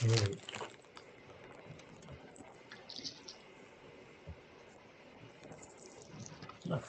うんあ、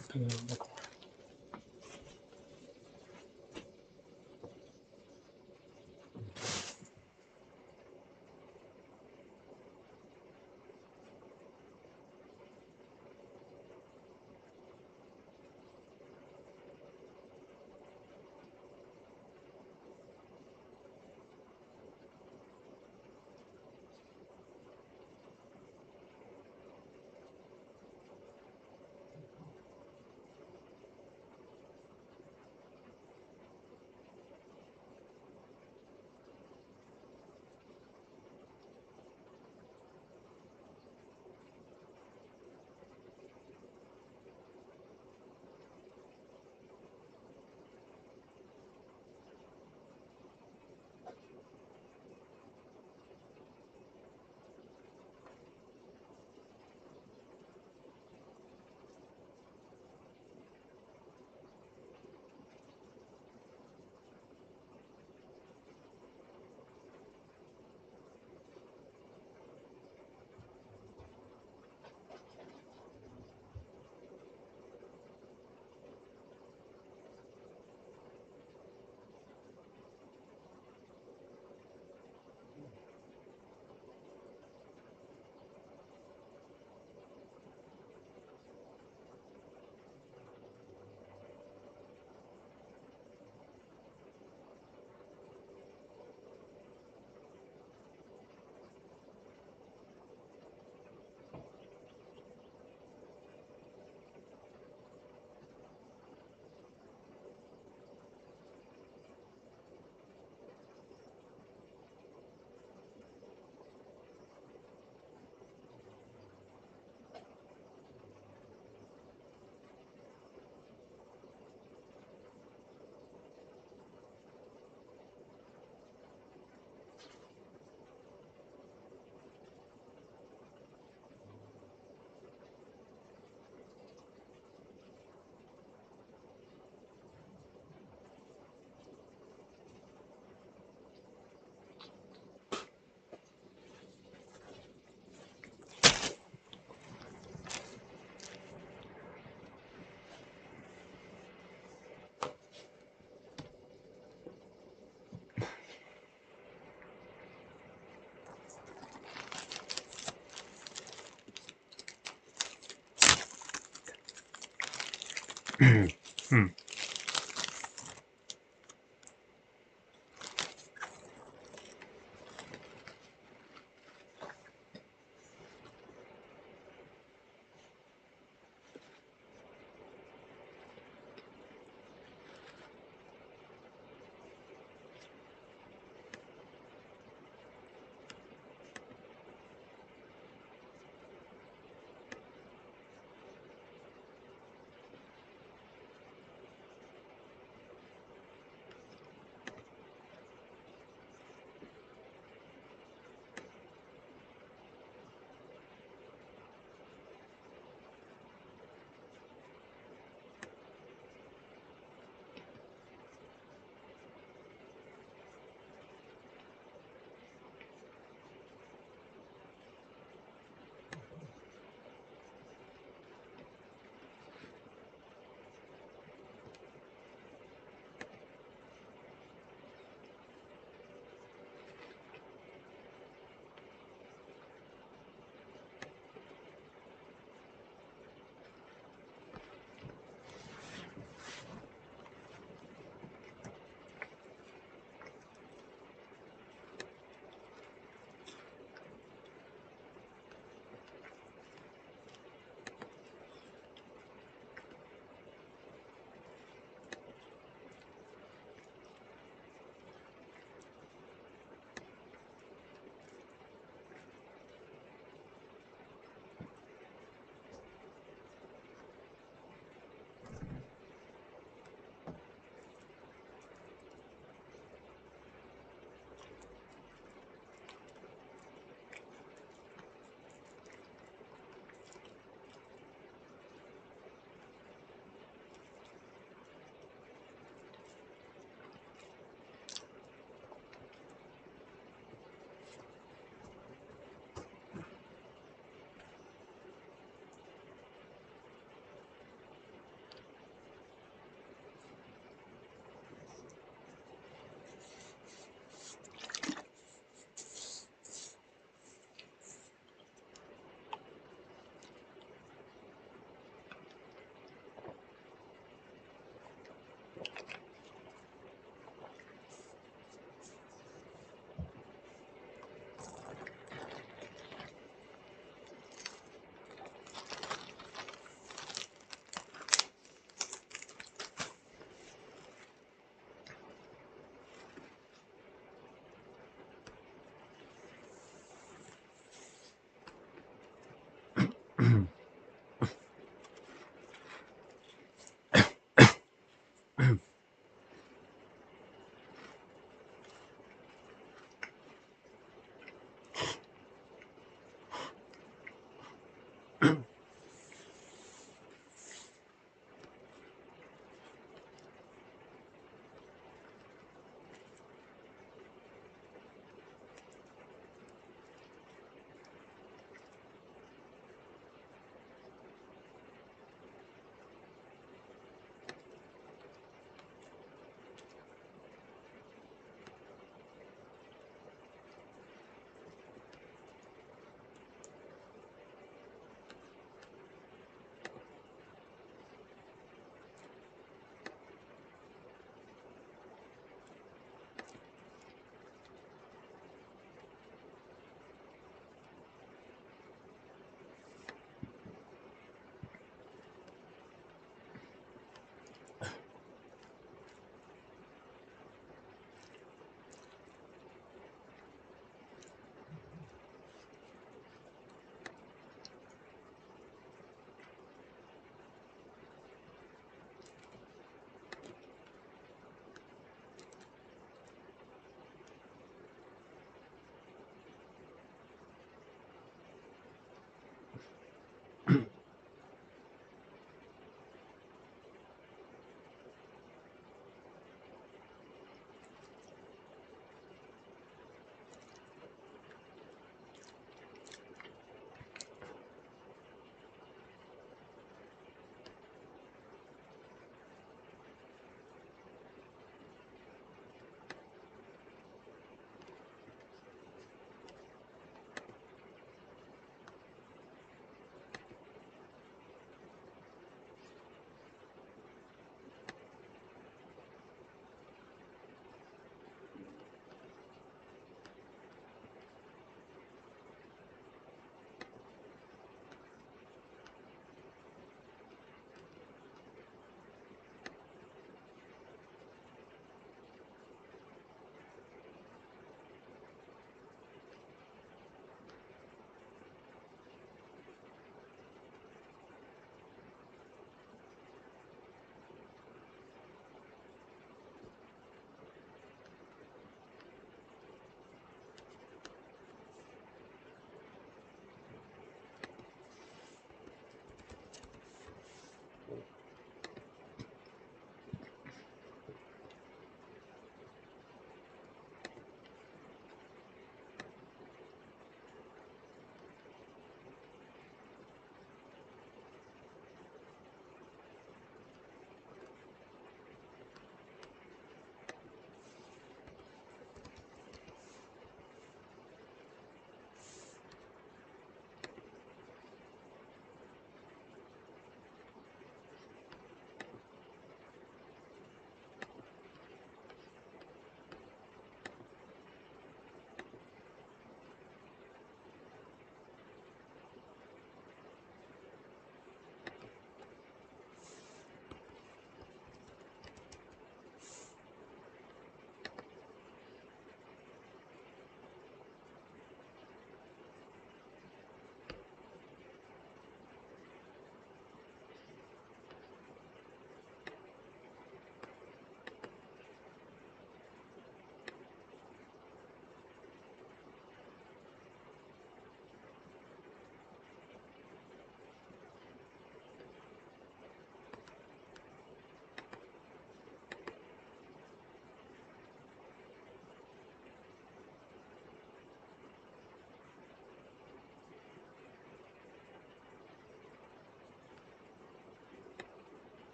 うん。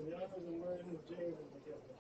italiano del mare del genere, vediamo.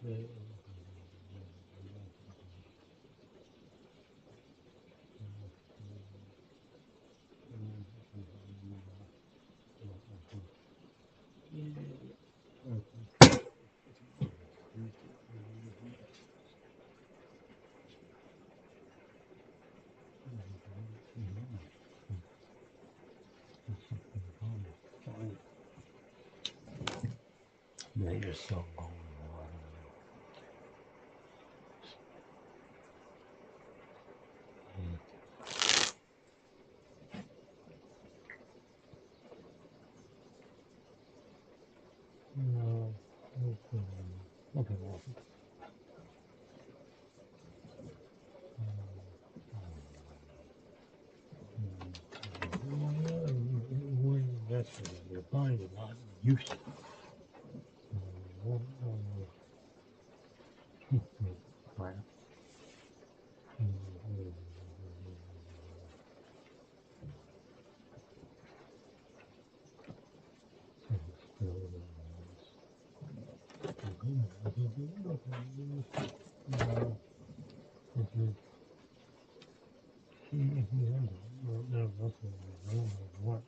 Man, you're so long. No, okay, well, your body is not used to right. What?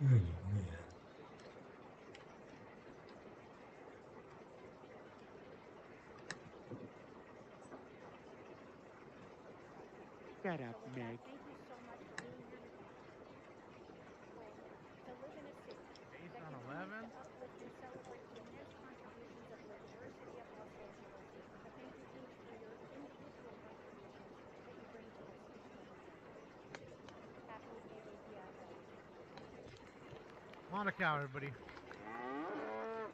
Shut up, Meg. Ace on 11. Monaco, everybody. Councilmember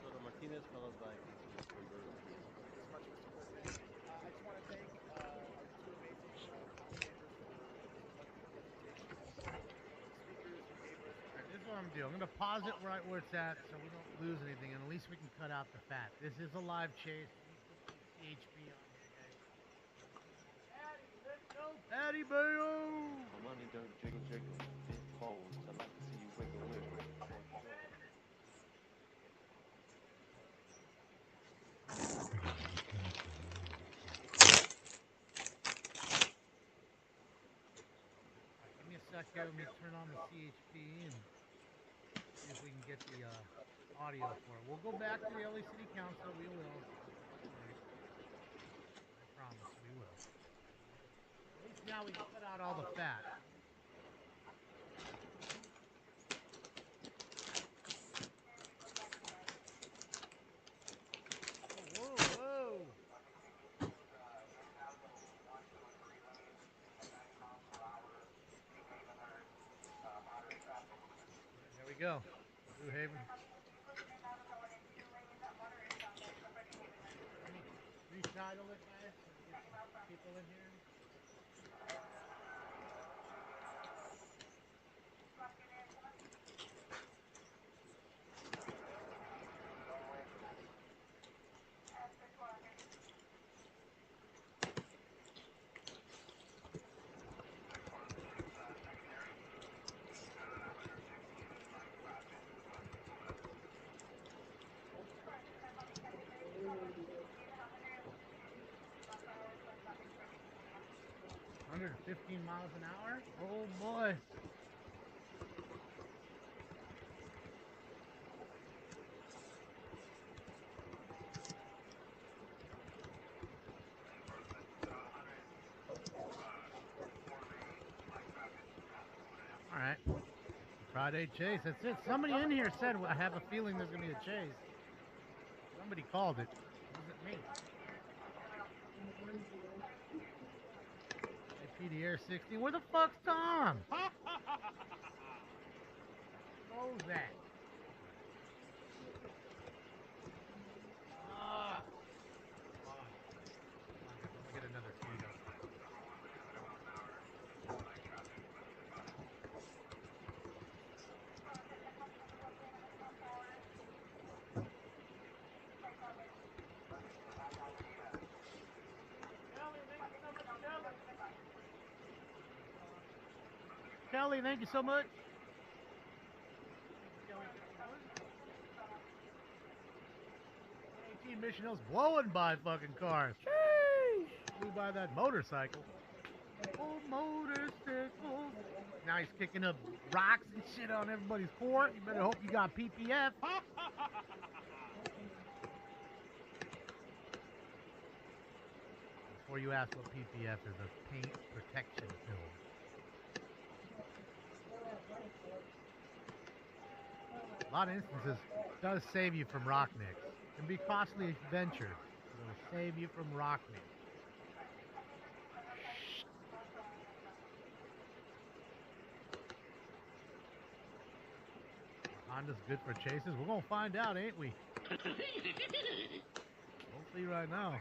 Soto Martinez, followed by Councilmember Diaz. Thanks so much, Mr. President. I just want to thank our two amazing commentators for a wonderful presentation. Speakers, your neighbors. All right, this is what I'm gonna do. I'm gonna pause it right where it's at, so we don't lose anything, and at least we can cut out the fat. This is a live chase. Let me put the CHP on here, guys. Patty, let's go, Patty Bayo. My money don't jiggle jiggle, it folds. I'd like to see you wiggle wiggle. Give me a sec here. Let me turn on the CHP and see if we can get the audio for it. We'll go back to the LA City Council. We will. I promise we will. At least now we can cut out all the fat. Whoa, whoa. There we go. Blue Haven. Let me retitle it, guys, so we get some people in here. Under 15 miles an hour? Oh boy. All right. Friday chase. That's it. Somebody in here said, I have a feeling there's going to be a chase. Somebody called it. Wasn't me. Hey, PDR 16. Where the fuck's Tom? Close that. Come on. Let me get another tweet up. Kelly, thank you so much. Kelly, 18 Mission Hill's blowing by fucking cars. Sheesh. Flew by that motorcycle. Oh, motorcycle. Now he's kicking up rocks and shit on everybody's court. You better hope you got PPF. Before you ask what PPF is, a paint protection film. A lot of instances does save you from rock nicks. It can be a costly venture, but it'll save you from rock nicks. Honda's good for chases. We're gonna find out, ain't we? Hopefully right now.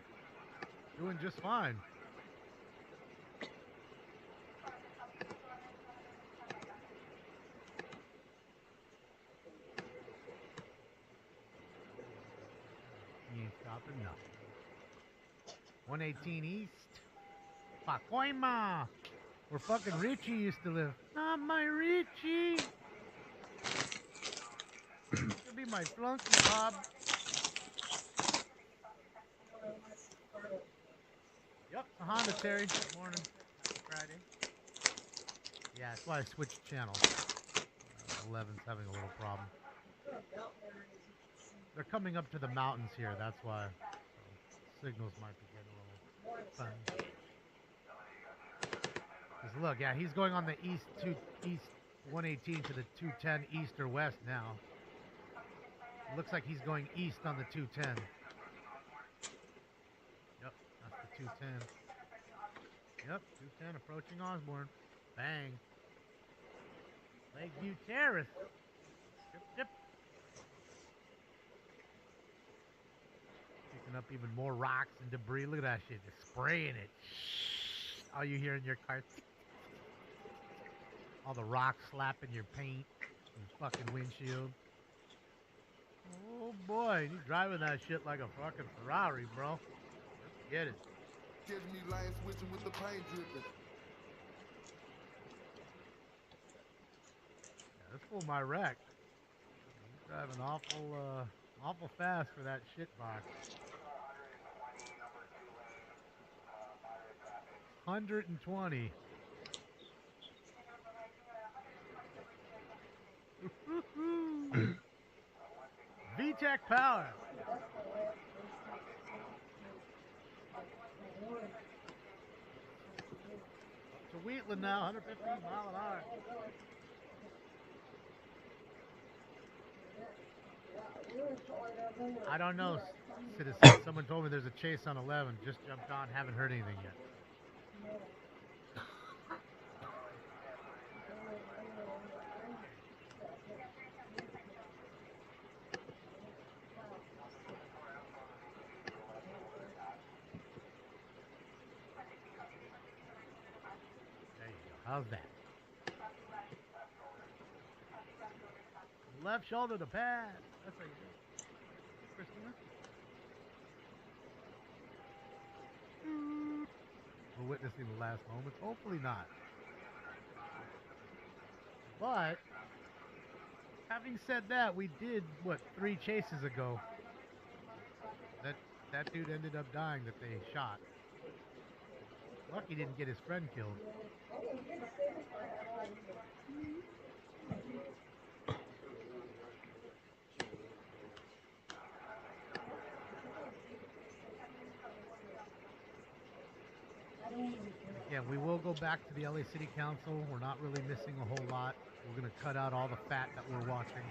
Doing just fine. He ain't stopping nothing. 118 East. Pacoima. Where fucking Richie used to live. Not my Richie. Could be my flunky, Bob. Yep, a Honda, Terry. Good morning. Happy Friday. Yeah, that's why I switched channels. 11's having a little problem. They're coming up to the mountains here, that's why. So signals might be getting a little funny. Because look, yeah, he's going on the east 118 to the 210 east or west now. It looks like he's going east on the 210. Yep, that's the 210. Yep, 210 approaching Osborne. Bang. Lakeview Terrace. Yep, yep. Picking up even more rocks and debris. Look at that shit, just spraying it. All you hear in your car. All the rocks slapping your paint and fucking windshield. Oh boy, he's driving that shit like a fucking Ferrari, bro. Let's get it. Catch me line switching with the paint dripping. Yeah, let's pull my wreck. He's driving awful fast for that shit box. 120. VTEC power. To Wheatland now, 115 mile an hour. I don't know, citizen. Someone told me there's a chase on 11. Just jumped on. Haven't heard anything yet. There you go. How's that? Left shoulder to pass. That's how you do it. Christina? We're witnessing the last moments. Hopefully not. But, having said that, we did, what, 3 chases ago. That dude ended up dying that they shot. Lucky didn't get his friend killed. Again, we will go back to the LA City Council. We're not really missing a whole lot. We're going to cut out all the fat that we're watching.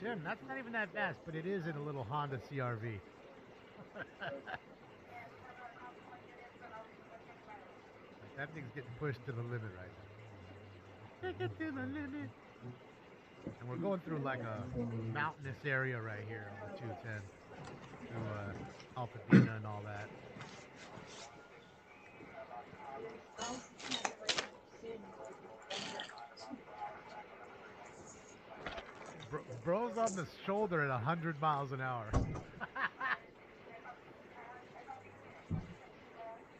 Tim, that's not even that fast, but it is in a little Honda CRV. Like, that thing's getting pushed to the limit right now. Take it to the limit. And we're going through like a mountainous area right here on the 210 through Altadena and all that. Bro's on the shoulder at 100 miles an hour.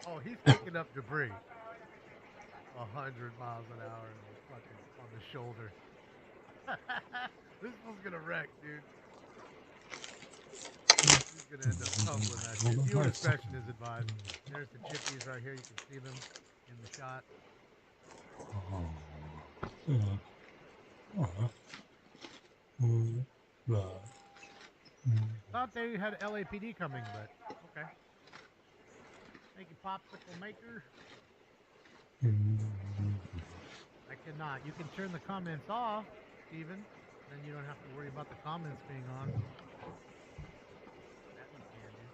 Oh, he's picking up debris. 100 miles an hour fucking on the shoulder. This one's gonna wreck, dude. He's gonna end up tumbling that shit. Viewer discretion is advised. There's the chippies right here. You can see them in the shot. Thought they had LAPD coming, but okay. Thank you, popsicle maker. I cannot. You can turn the comments off, Steven. Then you don't have to worry about the comments being on. That you can do.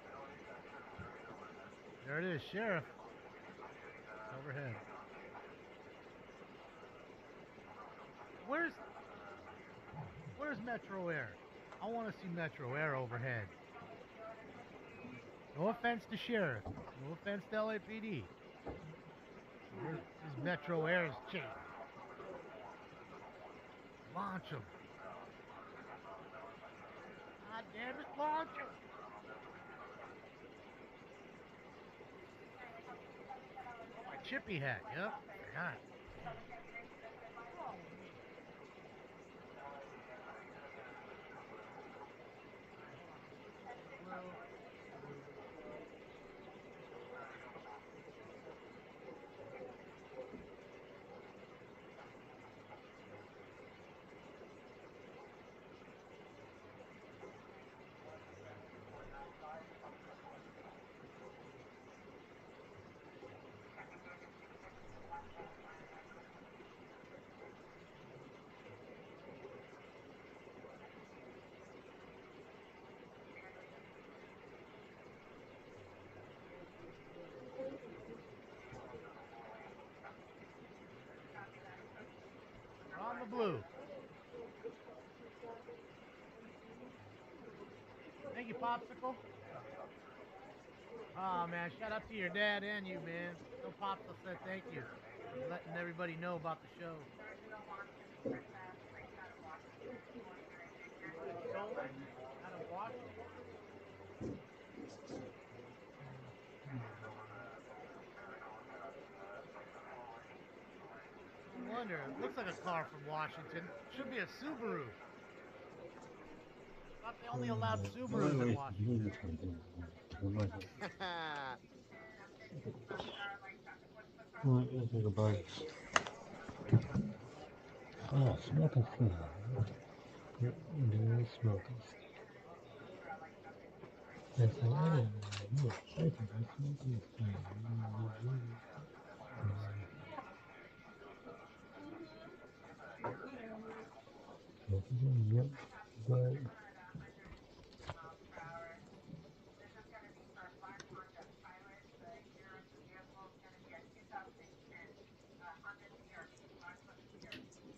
There it is, Sheriff. Overhead. Where's Metro Air? I want to see Metro Air overhead. No offense to Sheriff. No offense to LAPD. Where's Metro Air's chief? Launch him. God damn it, launch him. My chippy hat, yep. Forgot. or blue? Thank you, Popsicle. Oh, man, shout out to your dad and you, man. No Popsicle said thank you for letting everybody know about the show. Stolen out of Washington? No wonder. It looks like a car from Washington. Should be a Subaru. Thought they only allowed Subarus in Washington. Well, let's take a bite. Oh, smoking cigar. Yep, doing smoking. Yes, I am. You're excited. I'm smoking this thing. Smoking, yep. But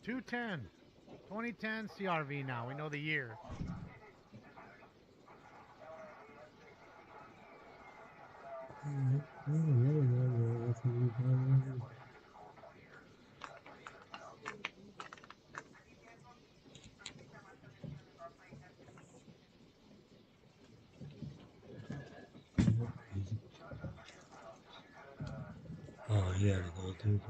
Two 2010 CRV now. We know the year. oh yeah, go do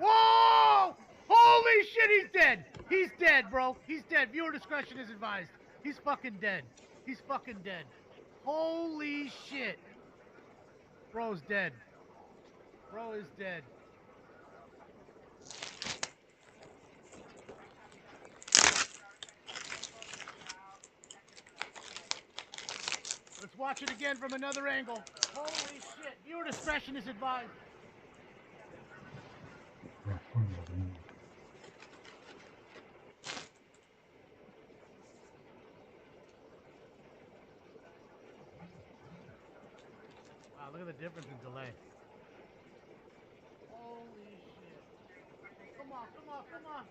Whoa! Holy shit, he's dead! He's dead, bro. He's dead. Viewer discretion is advised. He's fucking dead. He's fucking dead. Holy shit. Bro's dead. Bro is dead. Let's watch it again from another angle. Holy shit. Viewer discretion is advised. Wow, look at the difference in delay. Holy shit. Come on, come on, come on.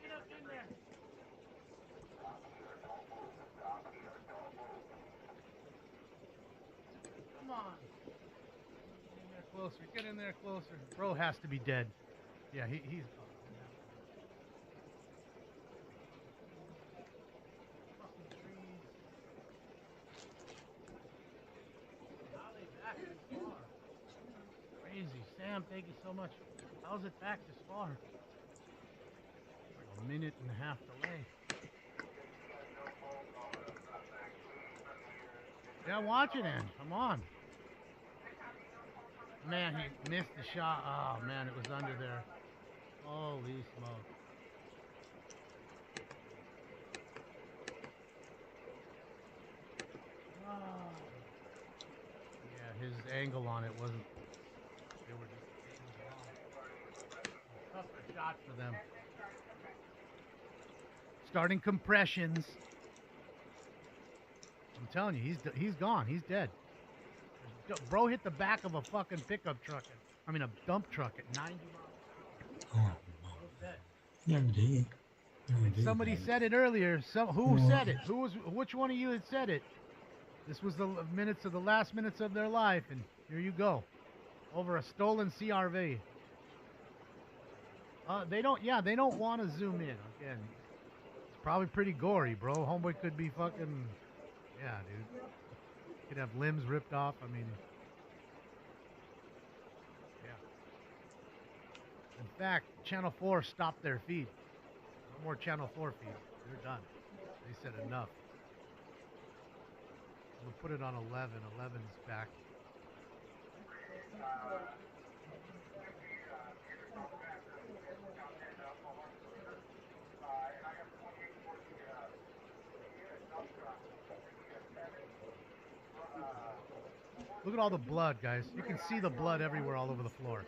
Get up in there. Come on. Get in there closer. Get in there closer. Bro has to be dead. Yeah, he's... Fucking trees. How are they back this far? Crazy. Sam, thank you so much. How's it back this far? Like a minute and a half delay. Yeah, watch it, Ange. Come on. Man, he missed the shot. Oh, man, it was under there. Holy smoke. Oh. Yeah, his angle on it wasn't... They were just tough shot for them. Starting compressions. I'm telling you, he's gone. He's dead. Bro hit the back of a fucking pickup truck. I mean, a dump truck at 90 miles. Never did. Somebody said it earlier. Who said it? Which one of you had said it? This was the last minutes of their life, and here you go. Over a stolen CRV. They don't want to zoom in. Again, it's probably pretty gory, bro. Homeboy could be fucking, yeah, dude. Could have limbs ripped off. I mean, yeah. In fact, Channel 4 stopped their feed. No more Channel 4 feed. They're done. They said enough. We'll put it on 11. 11's back. Look at all the blood, guys. You can see the blood everywhere all over the floor.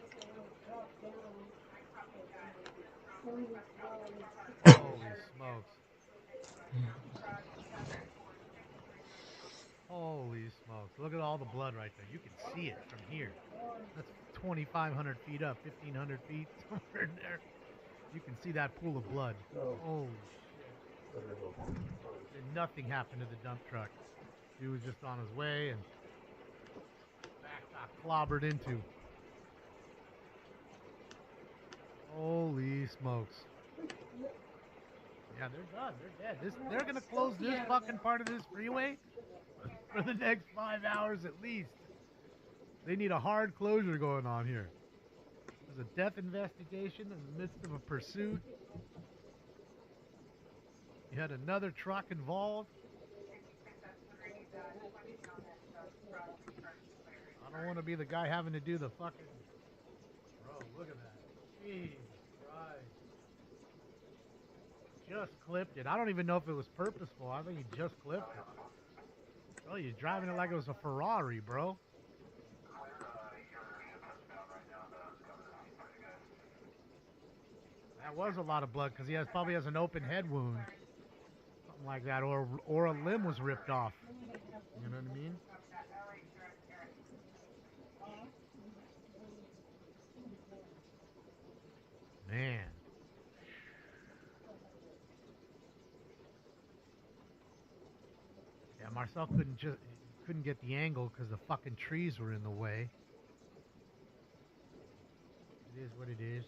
Holy smokes. Holy smokes. Look at all the blood right there. You can see it from here. That's 2,500 feet up, 1,500 feet, somewhere in there. You can see that pool of blood. Oh, and nothing happened to the dump truck. He was just on his way and back got clobbered into. Holy smokes. Yeah, they're done. They're dead. They're going to close this fucking part of this freeway for the next 5 hours at least. They need a hard closure going on here. There's a death investigation in the midst of a pursuit. You had another truck involved. I don't want to be the guy having to do the fucking... Bro, look at that. Jesus Christ. Just clipped it. I don't even know if it was purposeful. I think he just clipped it. Bro, you're driving it like it was a Ferrari, bro. That was a lot of blood because he probably has an open head wound. Something like that. Or a limb was ripped off. You know what I mean? Man. Yeah, Marcel couldn't get the angle because the fucking trees were in the way. It is what it is.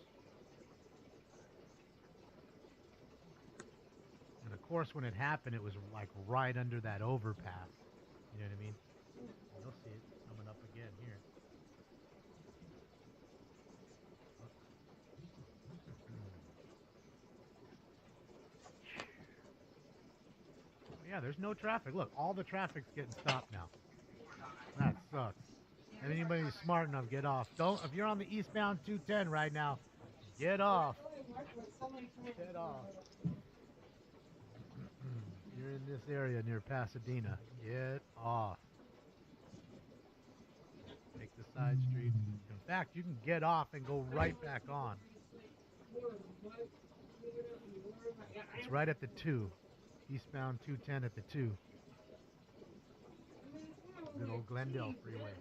And of course, when it happened, it was like right under that overpass. You know what I mean? You'll see it coming up again here. Yeah, there's no traffic. Look, all the traffic's getting stopped now. That sucks. And anybody who's smart enough, get off. If you're on the eastbound 210 right now, get off. Get off. You're in this area near Pasadena. Get off. Take the side streets. In fact, you can get off and go right back on. It's right at the 2. Eastbound 210 at the 2. Good old Glendale Freeway.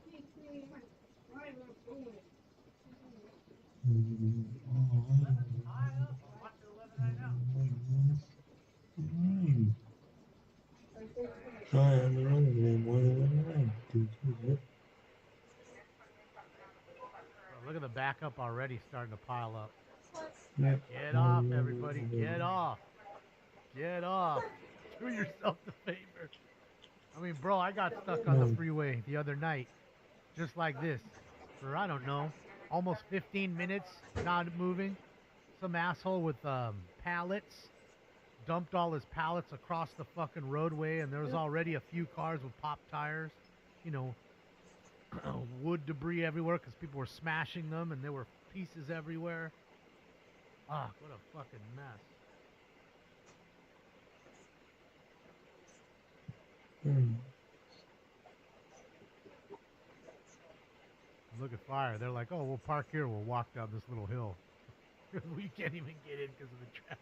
Look at the backup already starting to pile up. Get off, everybody. Get off. Get off. Do yourself the favor. I mean, bro, I got stuck on the freeway the other night, just like this, for, I don't know, almost 15 minutes, not moving. Some asshole with pallets dumped all his pallets across the fucking roadway, and there was already a few cars with pop tires, you know, wood debris everywhere because people were smashing them, and there were pieces everywhere. Ah, what a fucking mess. Look at fire. They're like, oh, we'll park here. We'll walk down this little hill. We can't even get in because of the traffic.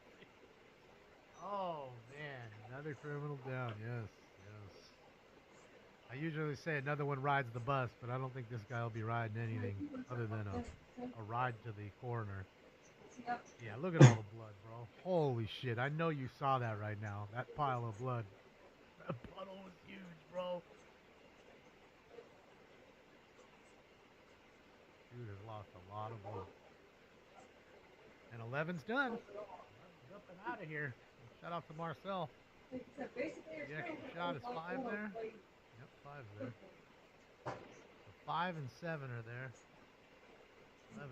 Oh, man. Another criminal down. Yes, yes. I usually say another one rides the bus, but I don't think this guy will be riding anything other than a ride to the coroner. Yeah, look at all the blood, bro. Holy shit. I know you saw that right now. That pile of blood. That puddle was huge, bro. Dude has lost a lot of blood. And 11's done. I'm jumping out of here. Shout out to Marcel. The extra shot is 5 there. Yep, 5's there. So 5 and 7 are there.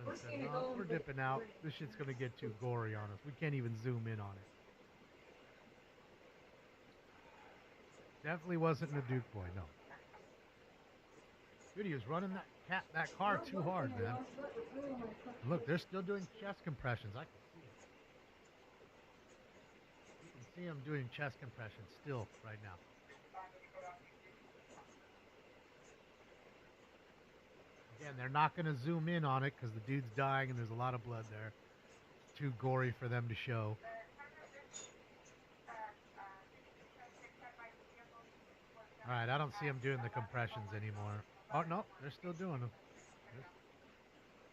11 said, no, we're dipping out. This shit's going to get too gory on us. We can't even zoom in on it. Definitely wasn't a Duke boy, no. Dude, he was running that car too hard, man. Look, they're still doing chest compressions. I can see it. You can see them doing chest compressions still right now. Again, they're not going to zoom in on it because the dude's dying and there's a lot of blood there. It's too gory for them to show. All right, I don't see them doing the compressions anymore. Oh, no, they're still doing them.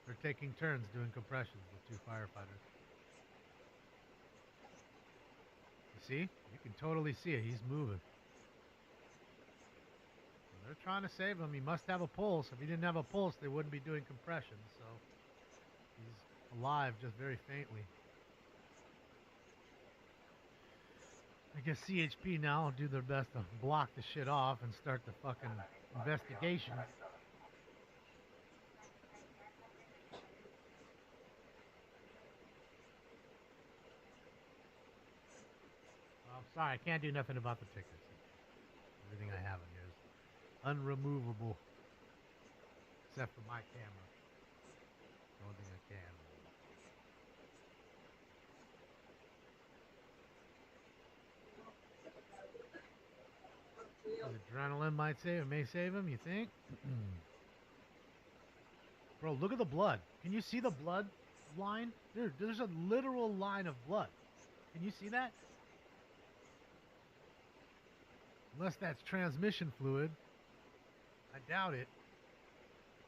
They're taking turns doing compressions with 2 firefighters. See? You can totally see it. He's moving. They're trying to save him. He must have a pulse. If he didn't have a pulse, they wouldn't be doing compression. So he's alive, just very faintly. I guess CHP now will do their best to block the shit off and start the fucking investigation. I'm sorry, I can't do nothing about the tickets. Everything I have in here is unremovable, except for my camera. The only thing I can. Adrenaline may save him, you think? Bro, look at the blood. Can you see the blood line? Dude, there's a literal line of blood. Can you see that? Unless that's transmission fluid. I doubt it.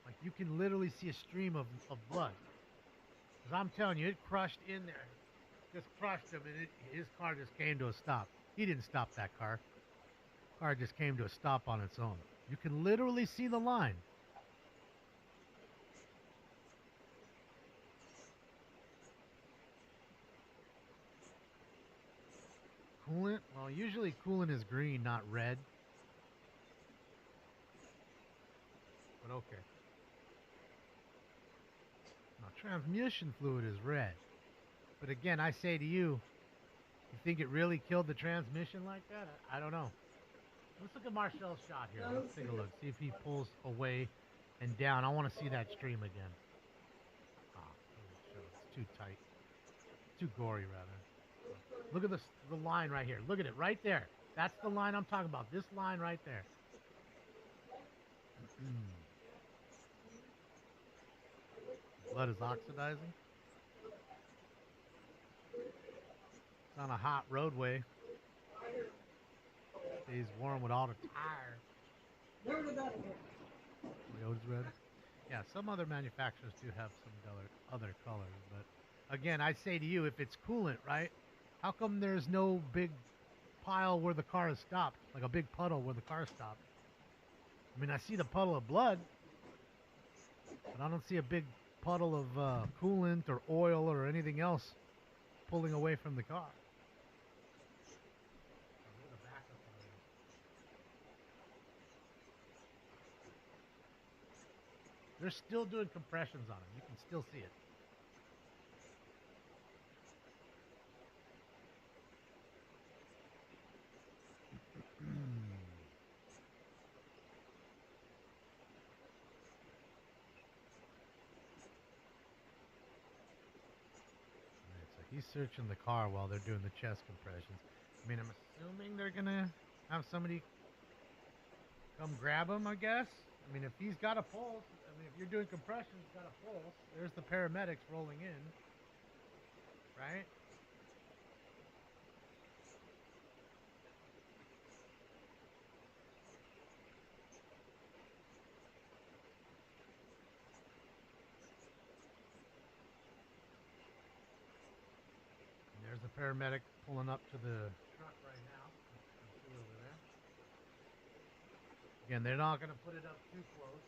Like, you can literally see a stream of blood. Because I'm telling you, it crushed in there. Just crushed him, and his car just came to a stop. He didn't stop that car. Car just came to a stop on its own. You can literally see the line. Coolant? Well, usually coolant is green, not red. But okay. Now, transmission fluid is red. But again, I say to you, you think it really killed the transmission like that? I don't know. Let's look at Marcel's shot here. Let's take a look. See if he pulls away and down. I want to see that stream again. It's too tight. Too gory, rather. Look at the line right here. Look at it right there. That's the line I'm talking about. This line right there. Blood is oxidizing. It's on a hot roadway. Stays warm without a tire. Toyota's red. Yeah, some other manufacturers do have some other colors, but again, I say to you, if it's coolant, right? How come there's no big pile where the car is stopped, like a big puddle where the car stopped? I mean, I see the puddle of blood, but I don't see a big puddle of coolant or oil or anything else pulling away from the car. They're still doing compressions on him. You can still see it. So he's searching the car while they're doing the chest compressions. I mean, I'm assuming they're going to have somebody come grab him, I guess. I mean, if he's got a pulse, I mean, if you're doing compressions, he's got a pulse. There's the paramedics rolling in, right? And there's the paramedic pulling up to the truck right now. Over there. Again, they're not going to put it up too close.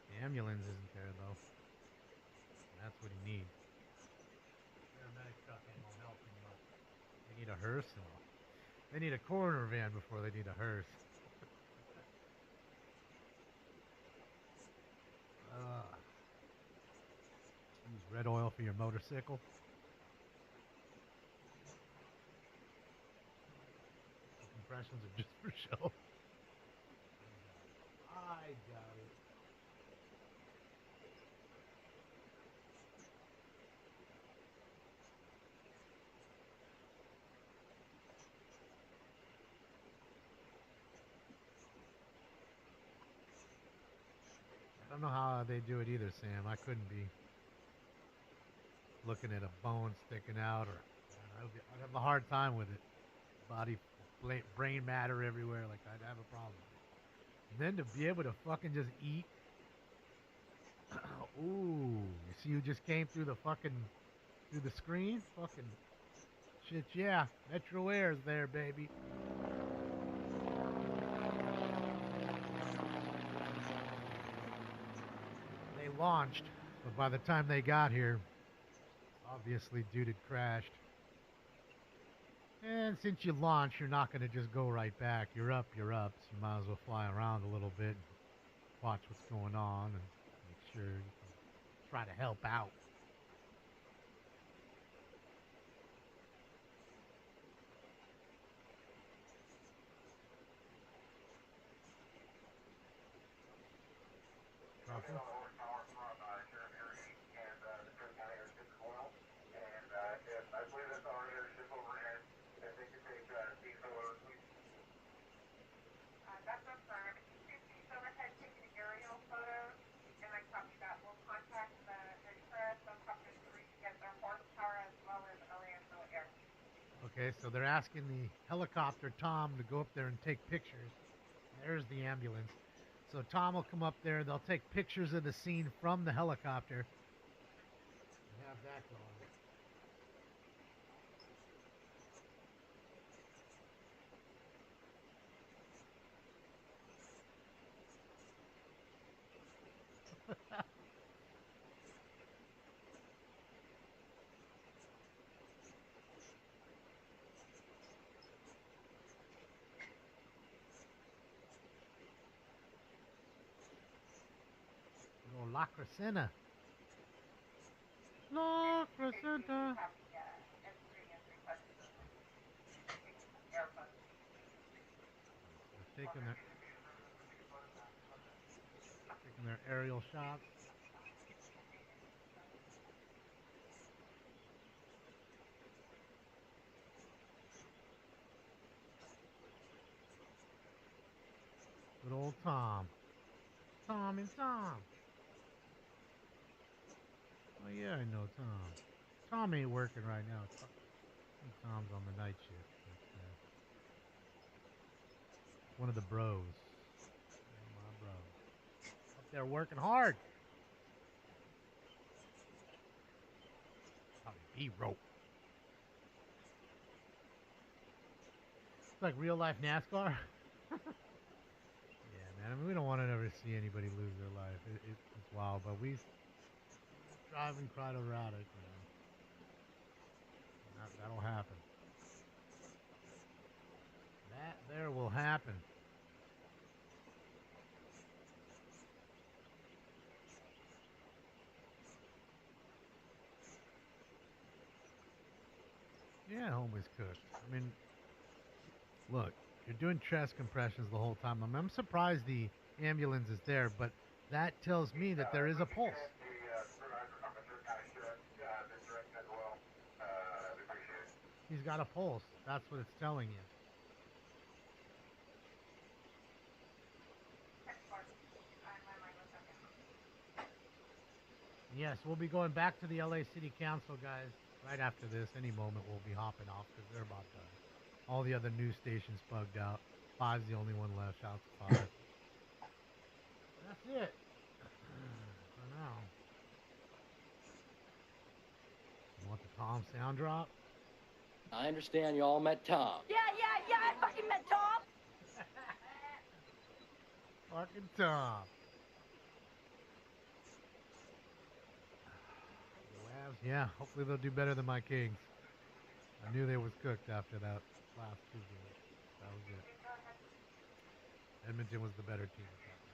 The ambulance isn't there, though. And that's what he needs. Paramedic truck ain't gonna help him much. They need a hearse. They need a coroner van before they need a hearse. Use red oil for your motorcycle. The compressions are just for show. I doubt it. I don't know how they do it either, Sam. I couldn't be looking at a bone sticking out, or I'd have a hard time with it. Body, brain matter everywhere. Like, I'd have a problem. And then to be able to fucking just eat Ooh, you see who just came through the screen? Fucking shit, yeah. Metro Air's there, baby. They launched, but by the time they got here, obviously dude had crashed. And since you launch, you're not going to just go right back. You're up, so you might as well fly around a little bit, watch what's going on, and make sure you can try to help out. Copy. That's confirmed. If you go ahead taking aerial photos, and I copy that, we'll contact the Express Helicopter 3 to get their horsepower as well as Orlando Air. Okay, so they're asking the helicopter Tom to go up there and take pictures. There's the ambulance. So Tom will come up there. They'll take pictures of the scene from the helicopter. And have that going. Oh, La Crescenta. La Crescenta. They're taking their aerial shots. Good old Tom. Tom and Tom. Oh yeah, I know Tom. Tom ain't working right now. I think Tom's on the night shift. But, one of the bros. My bro. Up there working hard. Probably B-rope. It's like real life NASCAR. Yeah, man. I mean, we don't want to ever see anybody lose their life. It's wild, but we driving quite erratic, you know. That'll happen. That there will happen. Yeah, homie's cooked. I mean, look, you're doing chest compressions the whole time. I'm surprised the ambulance is there, but that tells me that there is a pulse. He's got a pulse. That's what it's telling you. Yes, we'll be going back to the LA City Council, guys, right after this. Any moment we'll be hopping off because they're about done. All the other news stations bugged out. 5's the only one left. Shout out to 5. That's it for now. You want the Tom sound drop? I understand you all met Tom. Yeah, I fucking met Tom. Fucking Tom. The Labs, yeah, hopefully they'll do better than my Kings. I knew they was cooked after that last two games. That was it. Edmonton was the better team at that point.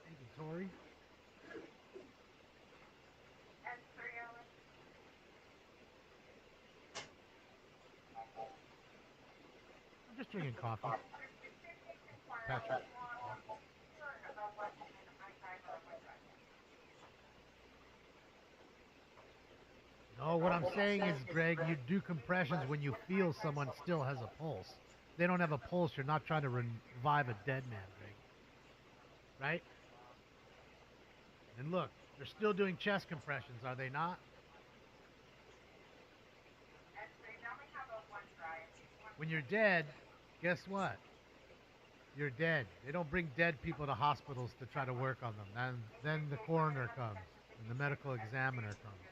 Thank you, Tori. I'm just drinking coffee. Patrick. No, what I'm saying is, Greg, you do compressions when you feel someone still has a pulse. If they don't have a pulse, you're not trying to revive a dead man, Greg. Right? And look, They're still doing chest compressions, are they not? When you're dead, guess what? You're dead. They don't bring dead people to hospitals to try to work on them. Then the coroner comes and the medical examiner comes.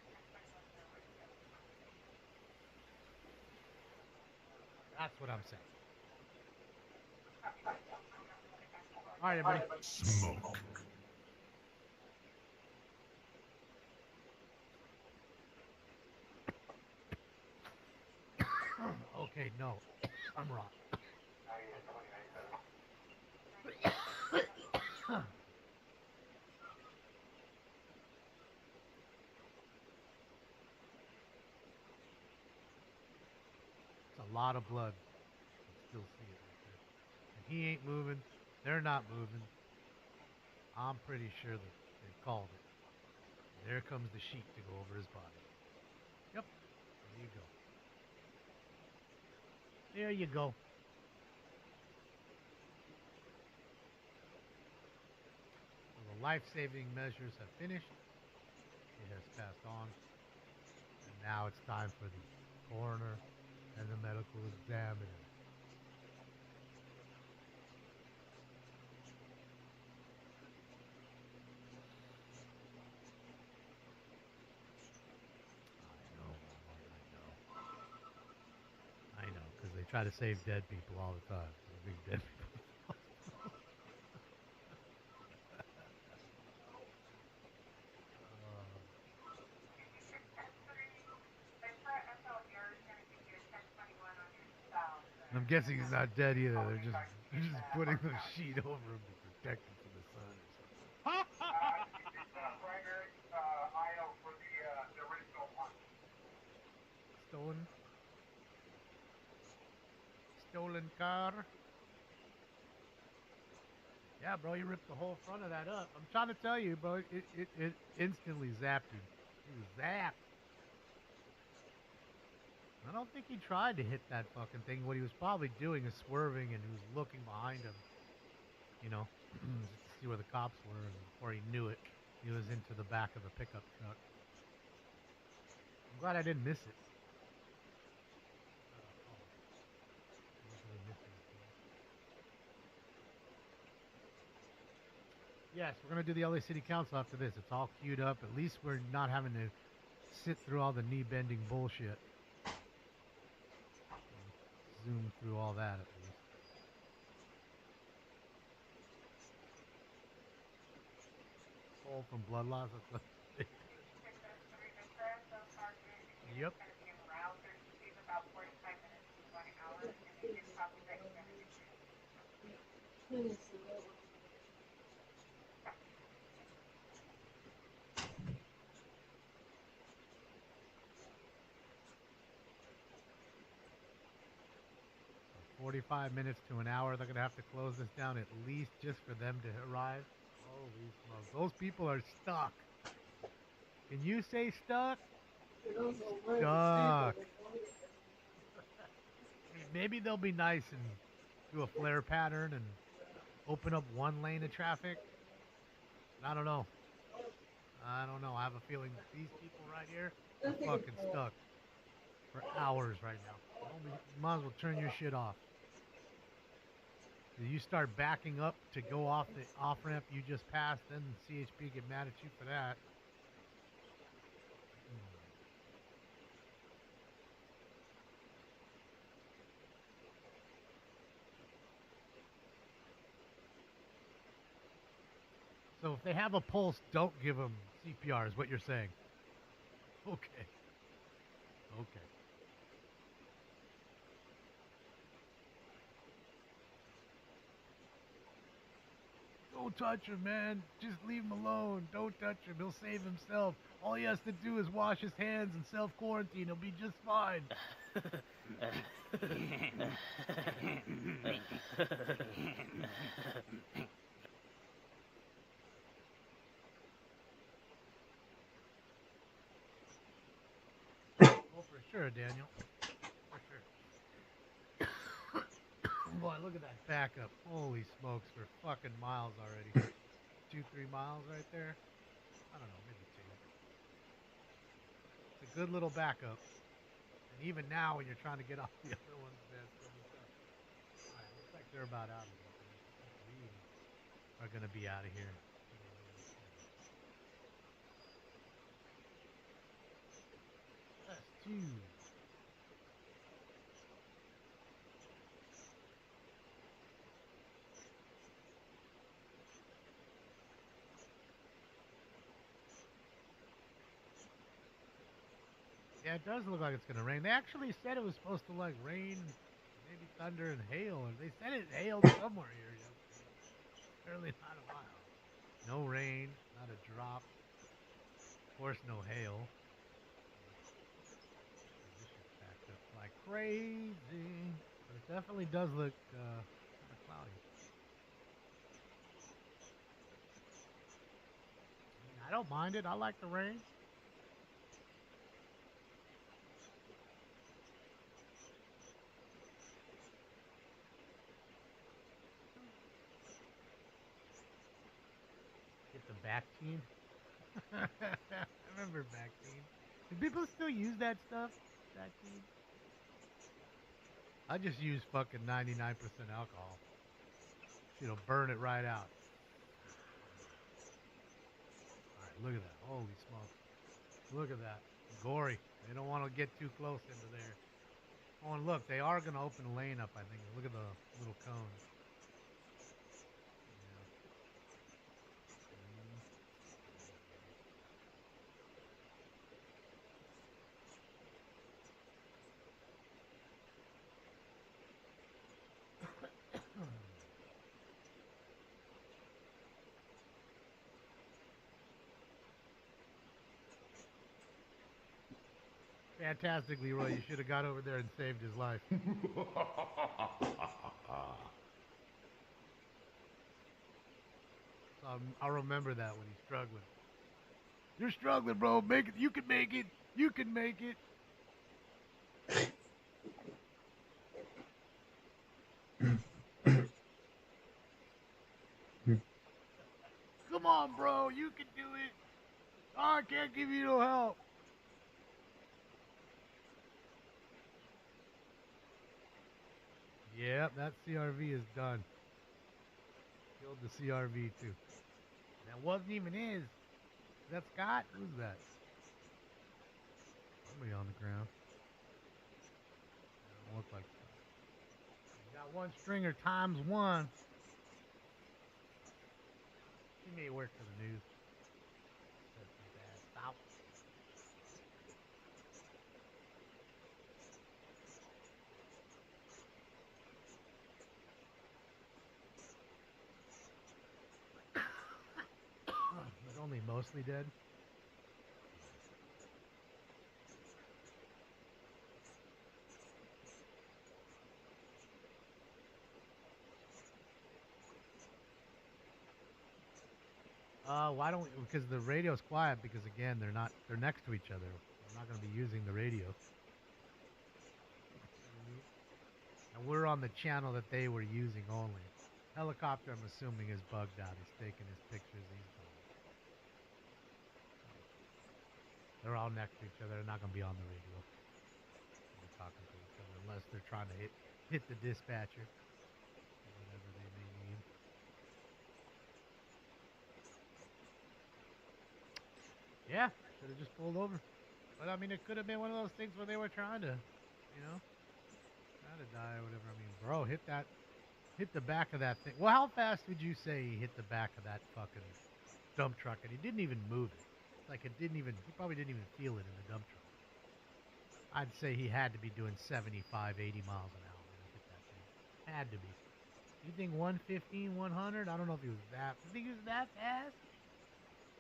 That's what I'm saying. All right, everybody. Smoke. Okay, no. I'm wrong. It's a lot of blood. You can still see it right there. And he ain't moving. They're not moving. I'm pretty sure that they called it. There comes the sheet to go over his body. Yep. There you go. There you go. So the life-saving measures have finished. It has passed on. And now it's time for the coroner and the medical examiner. I know, because they try to save dead people all the time. They bring dead people. I'm guessing he's not dead either. They're just putting the sheet over him to protect him from the sun or something. Stolen car. Yeah, bro, you ripped the whole front of that up. I'm trying to tell you, bro, it instantly zapped him. He was zapped. I don't think he tried to hit that fucking thing. What he was probably doing is swerving, and he was looking behind him, you know, just to see where the cops were. And before he knew it, he was into the back of a pickup truck. I'm glad I didn't miss it. Yes, we're going to do the LA City Council after this. It's all queued up. At least we're not having to sit through all the knee-bending bullshit. Zoom through all that at least. All from blood loss. That's what Yep. Please. 45 minutes to an hour. They're going to have to close this down at least just for them to arrive. Holy smokes. Those people are stuck. Can you say stuck? Stuck. Maybe they'll be nice and do a flare pattern and open up one lane of traffic. I don't know. I don't know. I have a feeling that these people right here are fucking stuck for hours right now. You might as well turn your shit off. You start backing up to go off the off-ramp you just passed, then CHP get mad at you for that. So if they have a pulse, don't give them CPR is what you're saying. Okay. Okay. Don't touch him, man. Just leave him alone. Don't touch him. He'll save himself. All he has to do is wash his hands and self-quarantine. He'll be just fine. Oh, for sure, Daniel. For sure. Boy, look at that backup. Holy smokes, for fucking miles already. 2-3 miles right there. I don't know, maybe 2. It's a good little backup. And even now, when you're trying to get off the other ones, man, it's gonna be tough. All right, looks like they're about out of here. I think we are gonna be out of here. That's 2. Yeah, it does look like it's gonna rain. They actually said it was supposed to like rain, maybe thunder and hail, or they said it hailed somewhere here. Apparently not a mile. No rain, not a drop. Of course, no hail. This is backed up like crazy, but it definitely does look kind of cloudy. I mean, I don't mind it. I like the rain. Get the back team. I remember back team. Do people still use that stuff? Back team? I just use fucking 99% alcohol. It'll burn it right out. Alright, look at that. Holy smokes. Look at that. Gory. They don't want to get too close into there. Oh, and look, they are going to open a lane up, I think. Look at the little cones. Fantastic, Leroy. You should have got over there and saved his life. So I'll remember that when he's struggling. You're struggling, bro. Make it. You can make it. You can make it. Come on, bro. You can do it. Oh, I can't give you no help. Yep, that CRV is done. Killed the CRV too. That wasn't even his. Is that Scott? Who's that? Somebody on the ground. Doesn't look like Scott. You got one stringer times 1. He may work for the news. Said some bad stuff. He's only mostly dead. Why don't we? Because the radio's quiet. Because again, they're next to each other. I'm not going to be using the radio. And we're on the channel that they were using only. Helicopter, I'm assuming, is bugged out. He's taking his pictures. He's gone. They're all next to each other. They're not going to be on the radio. They'll be talking to each other unless they're trying to hit the dispatcher. Whatever they may need. Yeah, should have just pulled over. But I mean, it could have been one of those things where they were trying to, trying to die or whatever. I mean, bro, hit the back of that thing. Well, how fast would you say he hit the back of that fucking dump truck? And he didn't even move it. Like he probably didn't even feel it in the dump truck. I'd say he had to be doing 75, 80 miles an hour when he hit that thing. Had to be. You think 115, 100? I don't know if he was that. You think he was that fast?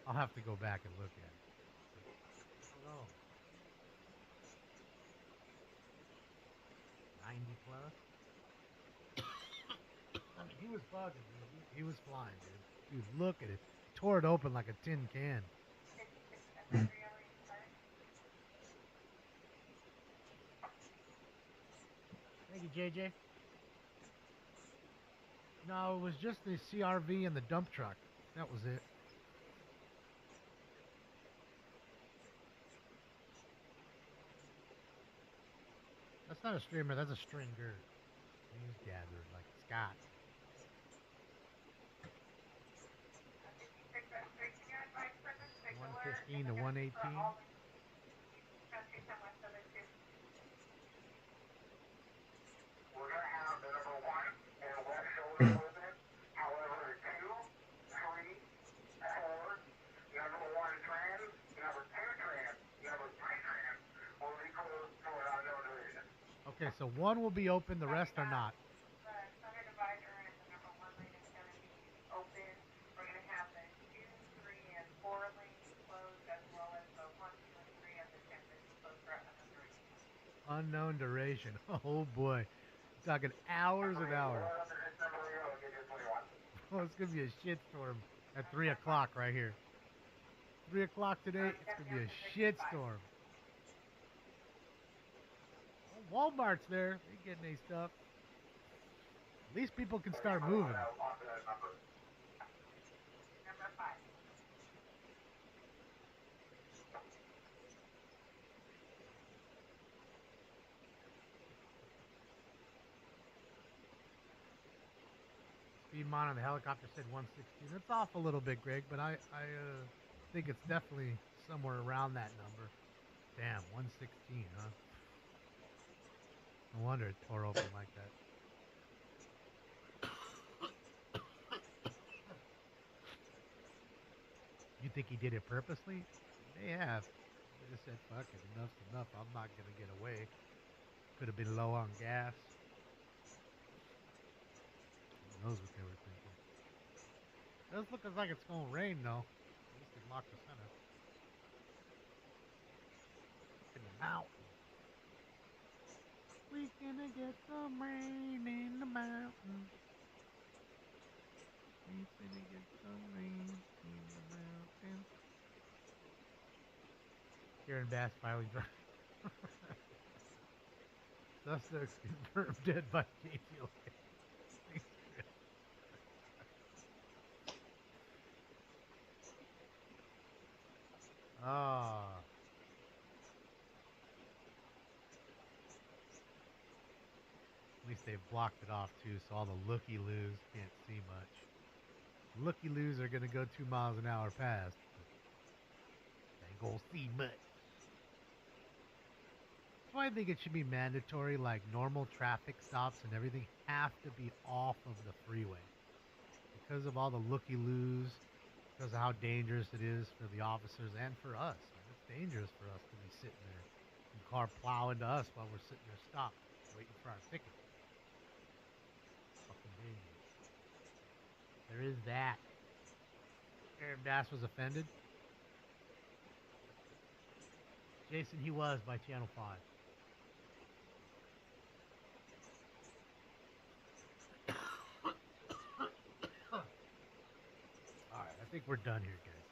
I'll have to go back and look at it. I don't know. 90 plus? I mean, he was bugging, dude. He was flying, dude. Dude, look at it. Tore it open like a tin can. Thank you, JJ. No, it was just the CRV and the dump truck. That was it. not a streamer, that's a stringer. News gatherer, like Scott. 115 to 118. We're gonna have the number 1 and left shoulder open. However, 2, 3, 4, number 1 trans, number 2 trans, number 3 trans will be closed to an unknown division. Okay, so 1 will be open, the rest are not. The center divider and the number 1 lane is going to be open. We're going to have the 2, 3, and 4 lanes closed, as well as the 1, 2, and 3 and the 10 lanes closed for unknown duration. Unknown duration. Oh boy. Talking hours and hours. Oh, it's going to be a shitstorm at 3 o'clock right here. 3 o'clock today, it's going to be a shitstorm. Oh, Walmart's there. They getting their stuff. At least people can start moving. Number 5. Speed mon on the helicopter said 116. That's off a little bit, Greg, but I think it's definitely somewhere around that number. Damn, 116, huh? No wonder it tore open like that. You think he did it purposely? They have. They just said, fuck it, enough's enough. I'm not going to get away. Could have been low on gas. Who knows what they were thinking. Does look like it's going to rain, though. At least it locked the center. In the mountain. We gonna get some rain in the mountain. We gonna get some rain in the mountain. Karen Bass finally dropped. Suspects confirmed dead by KTLA. Ah. At least they've blocked it off too, so all the looky-loos can't see much. Looky-loos are gonna go 2 miles an hour past. They ain't gonna see much. That's why I think it should be mandatory, like normal traffic stops and everything have to be off of the freeway. Because of all the looky-loos, because of how dangerous it is for the officers and for us. It's dangerous for us to be sitting there and car plow into us while we're sitting there stopped, waiting for our ticket. Fucking dangerous. There is that. Aaron Bass was offended. Jason, he was by Channel 5. Alright, I think we're done here, guys.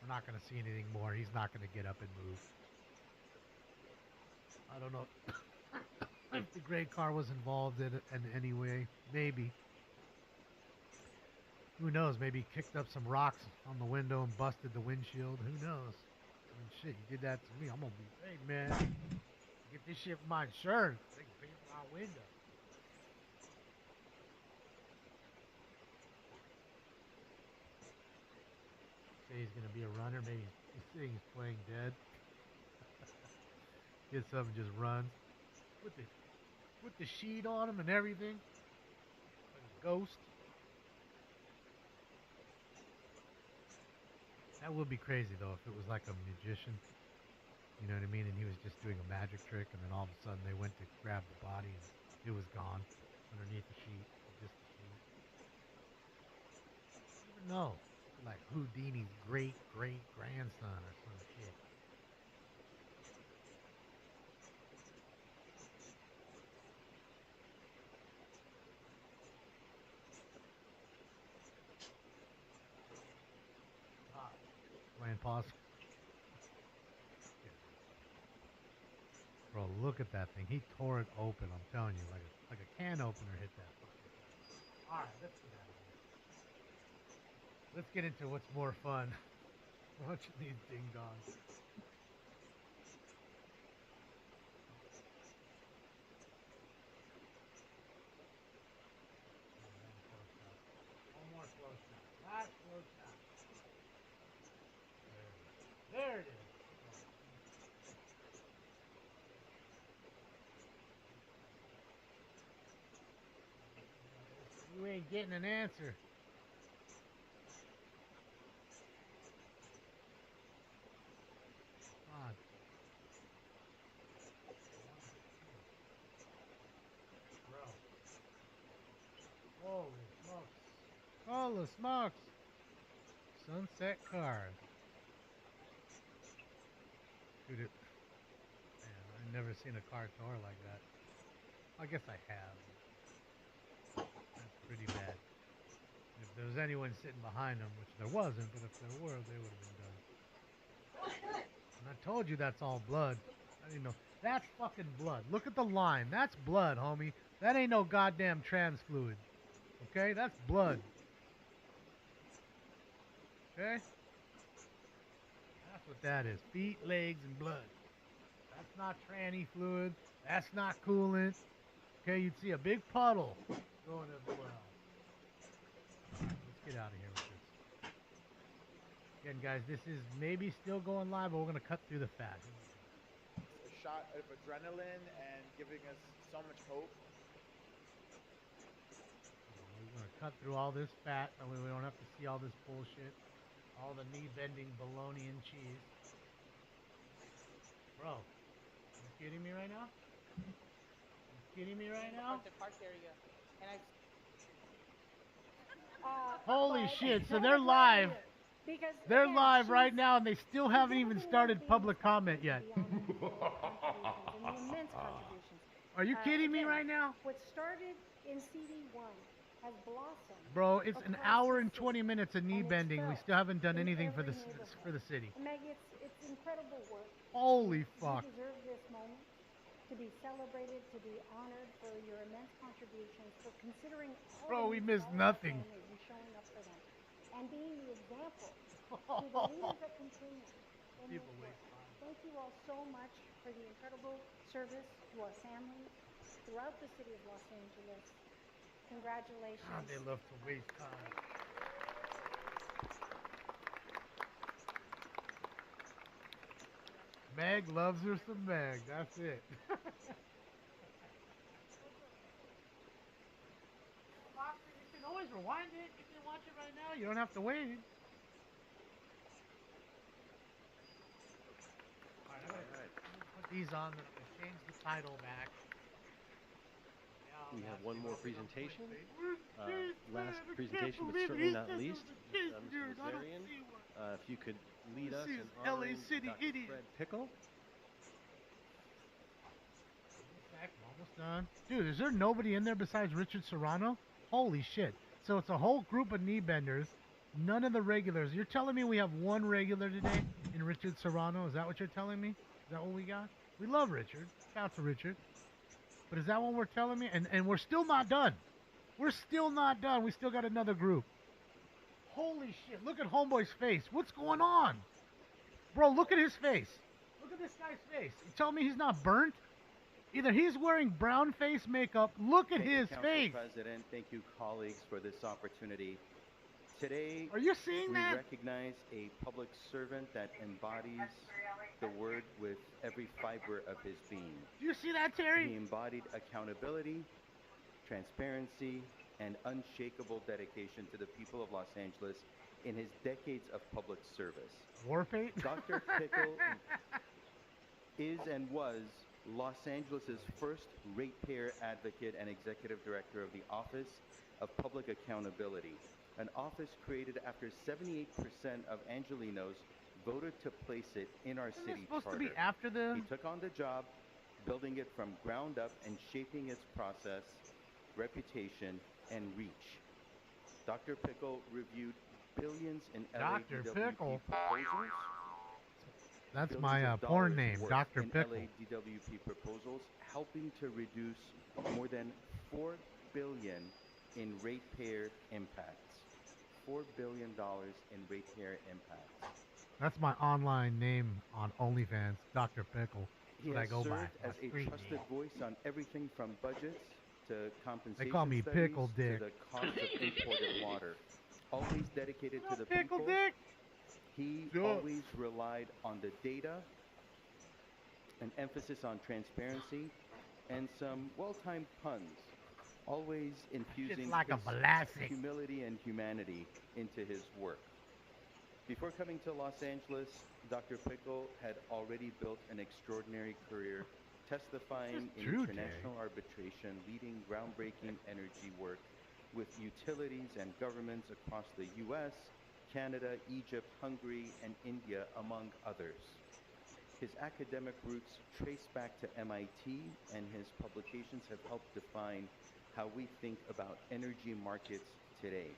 We're not going to see anything more. He's not going to get up and move. I don't know if the gray car was involved in it in any way. Maybe. Who knows? Maybe he kicked up some rocks on the window and busted the windshield. Who knows? I mean, shit, you did that to me. I'm going to be, hey, man, get this shit from my insurance. They can pay for my window. Say he's going to be a runner. Maybe he's saying he's playing dead. Gets up and just runs. With the sheet on him and everything. Like a ghost. That would be crazy, though, if it was like a magician. You know what I mean? And he was just doing a magic trick, and then all of a sudden they went to grab the body, and it was gone underneath the sheet. Just the sheet. You never know. Like Houdini's great-great-grandson or some shit. Playing pause. Bro, look at that thing. He tore it open. I'm telling you, like a can opener hit that. All right, let's get out of here. Let's get into what's more fun. Watching these ding-dongs. getting an answer. God. Bro. Holy smokes. Holy smokes. Sunset cars. Dude, man, I've never seen a car tour like that. I guess I have. That's pretty bad. If there was anyone sitting behind them, which there wasn't, but if there were, they would have been done. And I told you that's all blood. I didn't know. That's fucking blood. Look at the line. That's blood, homie. That ain't no goddamn trans fluid. Okay? That's blood. Okay? That's what that is. Feet, legs, and blood. That's not tranny fluid. That's not coolant. Okay, you'd see a big puddle going everywhere else. Let's get out of here with this. Again, guys, this is maybe still going live, but we're going to cut through the fat. A shot of adrenaline and giving us so much hope. We're going to cut through all this fat, and we don't have to see all this bullshit. All the knee-bending bologna and cheese. Bro, you kidding me right now? You kidding me right now? The park area, and Holy shit, so they're live. They're live right now, and they still haven't even started public comment yet. Are you kidding me right now? What started in CD1 has blossomed. Bro, it's an hour and 20 minutes of knee bending. We still haven't done anything for the city. Maggie, it's incredible work. Holy fuck. You deserve this moment to be celebrated, to be honored for your immense contributions, for considering all Bro, we these missed all nothing. families and showing up for them, and being the example to the leaders that continue in this work. Thank you all so much for the incredible service to our families throughout the city of Los Angeles. Congratulations. God, they love to waste time. Meg loves her some Meg. That's it. You can always rewind it. You can watch it right now. You don't have to wait. Alright. Put these on. Change the title back. We have one more presentation. Last presentation, but certainly not least, Mr. Nazarian. If you could lead us in honoring Dr. Fred Pickle. Almost done. Dude, is there nobody in there besides Richard Serrano? Holy shit. So it's a whole group of knee benders. None of the regulars. You're telling me we have one regular today in Richard Serrano? Is that what you're telling me? Is that what we got? We love Richard. Shout out to Richard. But is that what we're telling me? And we're still not done. We're still not done. We still got another group. Holy shit. Look at Homeboy's face. What's going on? Bro, look at his face. Look at this guy's face. You tell me he's not burnt? Either he's wearing brown face makeup. Look at his face. President, thank you, colleagues, for this opportunity. Today, are you seeing that? We recognize a public servant that embodies the word with every fiber of his being. Do you see that, Terry? He embodied accountability, transparency, and unshakable dedication to the people of Los Angeles in his decades of public service. Warpaint? Dr. Pickle is and was Los Angeles' first ratepayer advocate and executive director of the Office of Public Accountability, an office created after 78% of Angelenos voted to place it in our city supposed charter. To be after the... He took on the job, building it from ground up and shaping its process, reputation, and reach. Dr. Pickle reviewed billions in LADWP proposals. That's my porn name, Dr. Pickle. LADWP proposals, helping to reduce more than $4 billion in ratepayer impacts. $4 billion in ratepayer impacts. That's my online name on OnlyFans, Dr. Pickle. He I has go served by. as a trusted voice on everything from budgets to compensation They call me studies Pickle Dick. to the cost of imported water. Always dedicated to the Pickle people. Dick. He always relied on the data, an emphasis on transparency, and some well-timed puns. always infusing like a Vlasic. humility and humanity into his work. Before coming to Los Angeles, Dr. Pickle had already built an extraordinary career testifying in international arbitration, leading groundbreaking energy work with utilities and governments across the US, Canada, Egypt, Hungary, and India, among others. His academic roots trace back to MIT, and his publications have helped define how we think about energy markets today.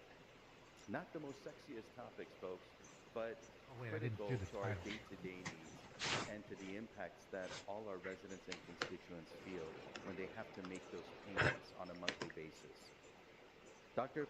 Not the most sexiest topics, folks, but critical to our day-to-day needs and to the impacts that all our residents and constituents feel when they have to make those payments on a monthly basis. Dr.